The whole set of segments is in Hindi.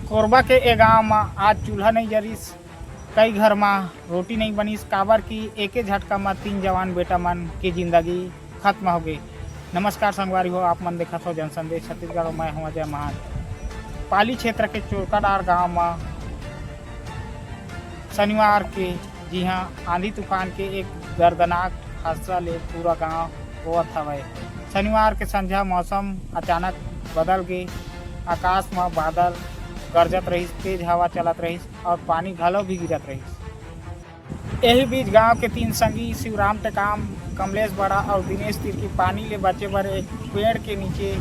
कोरबा के ए गाँव में आज चूल्हा नहीं जरिस, कई घर में रोटी नहीं बनिस, काबर की एके झटका में 3 जवान बेटा मन की जिंदगी खत्म हो गई। नमस्कार संगवारी हो, आप मन देखा हो जनसंदेश छत्तीसगढ़। मैं हूँ अजय महान। पाली क्षेत्र के चोरकाडार गांव में शनिवार के जी हाँ आंधी तूफान के एक दर्दनाक हादसा ले पूरा गांव होवत हवय। शनिवार के संझा मौसम अचानक बदल गए, आकाश में बादल गरजत रही, तेज हवा चलत रही और पानी घलो भी गिरत रही। यही बीच गांव के 3 संगी शिवराम टेकाम, कमलेश बड़ा और दिनेश तिर्की पानी ले बचे बर एक पेड़ के नीचे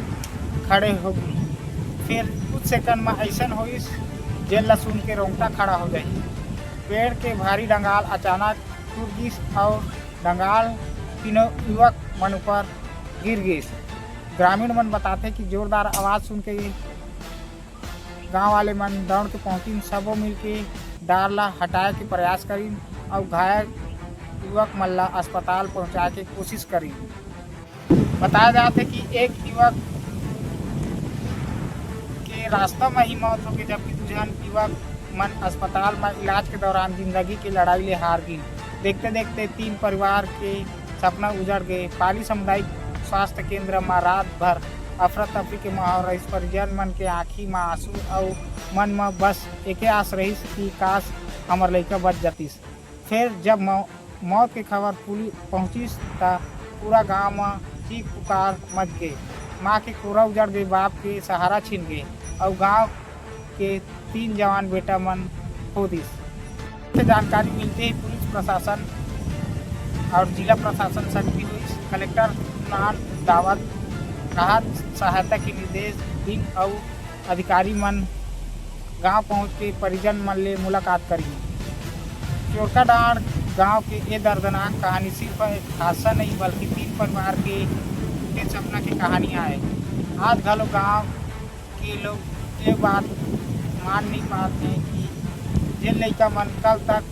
खड़े हो गए। फिर कुछ सेकंड में ऐसा होइस जेल ला सुन के रोंगटा खड़ा हो जाए। पेड़ के भारी डंगाल अचानक टूट गिस और डंगाल तीनों युवक मन ऊपर गिर गए। ग्रामीण मन बताते कि जोरदार आवाज़ सुन के गांव वाले मन दौड़ के पहुँची, सबों मिल के डार ला हटाए के प्रयास करी और घायल युवक मन ला अस्पताल पहुँचाए के कोशिश करी। बताया जाते कि एक युवक के रास्ता में ही मौत हो गई, जबकि दूसरा युवक मन अस्पताल में इलाज के दौरान जिंदगी की लड़ाई ले हार गई। देखते देखते 3 परिवार के सपना उजड़ गए। पाली सामुदायिक स्वास्थ्य केंद्र में रात भर अफरा तफरी के माहौल रही। परिजन मन के आँखी में आंसू और मन में बस एके आस रही कि काश हमार लड़का बच जातीस। फिर जब मौत की खबर पहुँची तो पूरा गांव में चीख पुकार मच गए। माँ के कोरा उजड़ गई, बाप के सहारा छीन गए और गांव के 3 जवान बेटा मन खो दिस। जानकारी मिलते ही पुलिस प्रशासन और जिला प्रशासन सक्रिय हुई। कलेक्टर नान दावत राहत सहायता के निर्देश दिन और अधिकारी मन गांव पहुंच के परिजन मन ले मुलाकात करी। चोरकाडार गांव के ये दर्दनाक कहानी सिर्फ एक हादसा नहीं बल्कि 3 परिवार के सपना की कहानियाँ है। आज घलो गांव के लोग ये बात मान नहीं पाते हैं कि जिन लड़का मन कल तक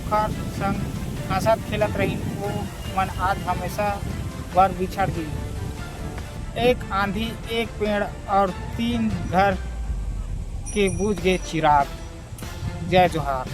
खर संग हंसत खेलत रही, वो मन आज हमेशा बर बिछड़ गई। एक आंधी, एक पेड़ और 3 घर के बुझ गए चिराग। जय जोहार।